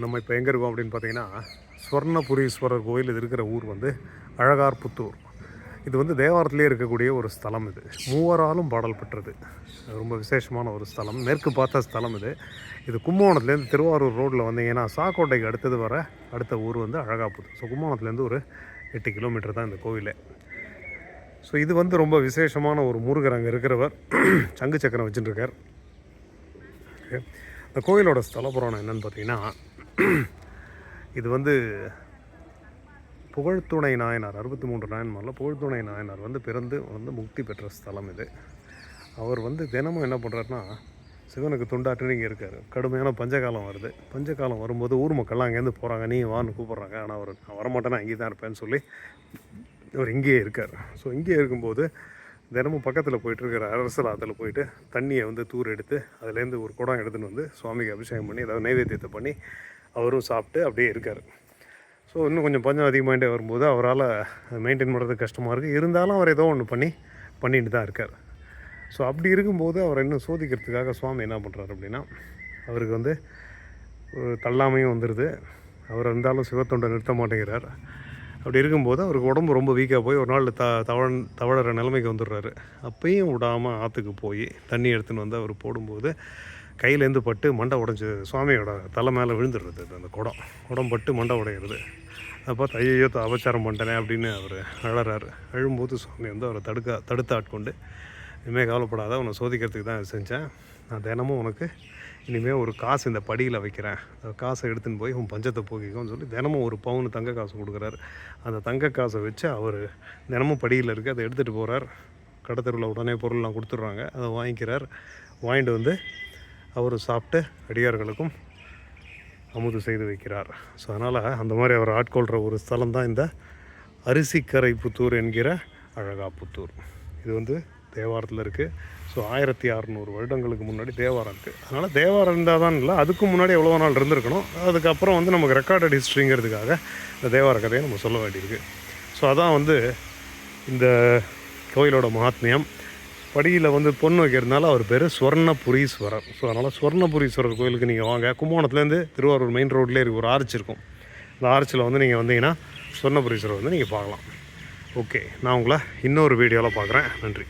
நம்ம இப்போ எங்கே இருக்கோம் அப்படின்னு பார்த்தீங்கன்னா, ஸ்வர்ணபுரீஸ்வரர் கோயில் இது இருக்கிற ஊர் வந்து அழகார்புத்தூர். இது வந்து தேவாரத்திலே இருக்கக்கூடிய ஒரு ஸ்தலம். இது மூவராலும் பாடல் பெற்றது. ரொம்ப விசேஷமான ஒரு ஸ்தலம், மேற்கு பார்த்த ஸ்தலம் இது. இது கும்பகோணத்துலேருந்து திருவாரூர் ரோட்டில் வந்தீங்கன்னா சாக்கோட்டைக்கு அடுத்தது வர அடுத்த ஊர் வந்து அழகார்புத்தூர். ஸோ கும்பகோணத்துலேருந்து ஒரு 8 கிலோமீட்டர் தான் இந்த கோவில். ஸோ இது வந்து ரொம்ப விசேஷமான ஒரு முருகர். அங்கே இருக்கிறவர் சங்கு சக்கரம் வச்சுட்டுருக்கார். இந்த கோயிலோட ஸ்தல புராணம் என்னென்னு பார்த்தீங்கன்னா, இது வந்து புகழ்த்துணை நாயனார் 63 நாயன்மாரில் புகழ்த்துணை நாயனார் வந்து பிறந்து முக்தி பெற்ற ஸ்தலம் இது. அவர் வந்து தினமும் என்ன பண்ணுறாருன்னா, சிவனுக்கு தொண்டாற்றி இங்கே இருக்கார். கடுமையான பஞ்சகாலம் வருது. பஞ்சகாலம் வரும்போது ஊர் மக்கள்லாம் அங்கேருந்து போகிறாங்க, நீ வான்னு கூப்பிட்றாங்க. ஆனால் அவர் நான் வரமாட்டேன்னா அங்கேயே தான் இருப்பேன்னு சொல்லி அவர் இங்கேயே இருக்கார். ஸோ இங்கேயே இருக்கும்போது தினமும் பக்கத்தில் போயிட்டுருக்கிற அரசல் ஆற்றுல போயிட்டு தண்ணியை வந்து தூர் எடுத்து அதுலேருந்து ஒரு குடம் எடுத்துன்னு வந்து சுவாமிக்கு அபிஷேகம் பண்ணி ஏதாவது நைவேத்தியத்தை பண்ணி அவரும் சாப்பிட்டு அப்படியே இருக்கார். ஸோ இன்னும் கொஞ்சம் பஞ்சம் அதிகமாகிட்டே வரும்போது அவரால் மெயின்டைன் பண்ணுறது கஷ்டமாக இருக்குது. இருந்தாலும் அவர் ஏதோ ஒன்று பண்ணிட்டு தான் இருக்கார். ஸோ அப்படி இருக்கும்போது அவரை இன்னும் சோதிக்கிறதுக்காக சுவாமி என்ன பண்ணுறாரு அப்படின்னா, அவருக்கு வந்து தள்ளாமையும் வந்துடுது. அவர் இருந்தாலும் சிவத்தொண்டை நிறுத்த மாட்டேங்கிறார். அப்படி இருக்கும்போது அவருக்கு உடம்பு ரொம்ப வீக்காக போய் ஒரு நாள் தவழற நிலைமைக்கு வந்துடுறாரு. அப்பையும் விடாமல் ஆற்றுக்கு போய் தண்ணி எடுத்துன்னு வந்து அவர் போடும்போது கையிலேருந்து பட்டு மண்டை உடஞ்சி சுவாமியோட தலை மேலே விழுந்துடுறது. அந்த குடம் பட்டு மண்டை உடையிறது. அதை பார்த்து ஐயோ அபச்சாரம் பண்ணிட்டேனே அப்படின்னு அவர் அழறாரு. அழும்போது சுவாமி வந்து அவரை தடுத்து ஆட்கொண்டு, இனிமேல் கவலைப்படாத, உன்னை சோதிக்கிறதுக்கு தான் செஞ்சேன். நான் தினமும் உனக்கு இனிமேல் ஒரு காசு இந்த படியில் வைக்கிறேன், அந்த காசை எடுத்துன்னு போய் உன் பஞ்சத்தை போக்கிக்கோன்னு சொல்லி தினமும் ஒரு பவுன் தங்க காசு கொடுக்குறாரு. அந்த தங்க காசை வச்சு அவர் தினமும் படியில் இருக்குது, அதை எடுத்துகிட்டு போகிறார். கடத்தெருவில் உடனே பொருள்லாம் கொடுத்துட்றாங்க. அதை வாங்கிக்கிறார். வாங்கிட்டு வந்து அவர் சாப்பிட்டு அடியார்களுக்கும் அமுது செய்து வைக்கிறார். ஸோ அதனால் அந்த மாதிரி அவர் ஆட்கொள்கிற ஒரு ஸ்தலம் தான் இந்த அரிசிக்கரை புத்தூர் என்கிற அழகார்புத்தூர். இது வந்து தேவாரத்தில் இருக்குது. ஸோ 1600 வருடங்களுக்கு முன்னாடி தேவாரம் இருக்குது. அதனால் தேவாரம் இருந்தால் தான் இல்லை, அதுக்கு முன்னாடி எவ்வளோ நாள் இருந்திருக்கணும். அதுக்கப்புறம் வந்து நமக்கு ரெக்கார்டட் ஹிஸ்ட்ரிங்கிறதுக்காக இந்த தேவார கதையை நம்ம சொல்ல வேண்டியிருக்கு. ஸோ அதான் வந்து இந்த கோயிலோட மகாத்மியம். படியில் வந்து பொண்ணு வைக்கிறதுனால அவர் பேர் ஸ்வர்ணபுரீஸ்வரர். ஸோ அதனால் ஸ்வர்ணபுரீஸ்வரர் கோயிலுக்கு நீங்கள் வாங்க. கும்பகோணத்துலேருந்து திருவாரூர் மெயின் ரோட்லேயே இருக்குது ஒரு ஆர்ச் இருக்கும். அந்த ஆர்ச்சில் வந்து நீங்கள் வந்தீங்கன்னா ஸ்வர்ணபுரீஸ்வரர் வந்து நீங்கள் பார்க்கலாம். ஓகே, நான் உங்களை இன்னொரு வீடியோவில் பார்க்குறேன். நன்றி.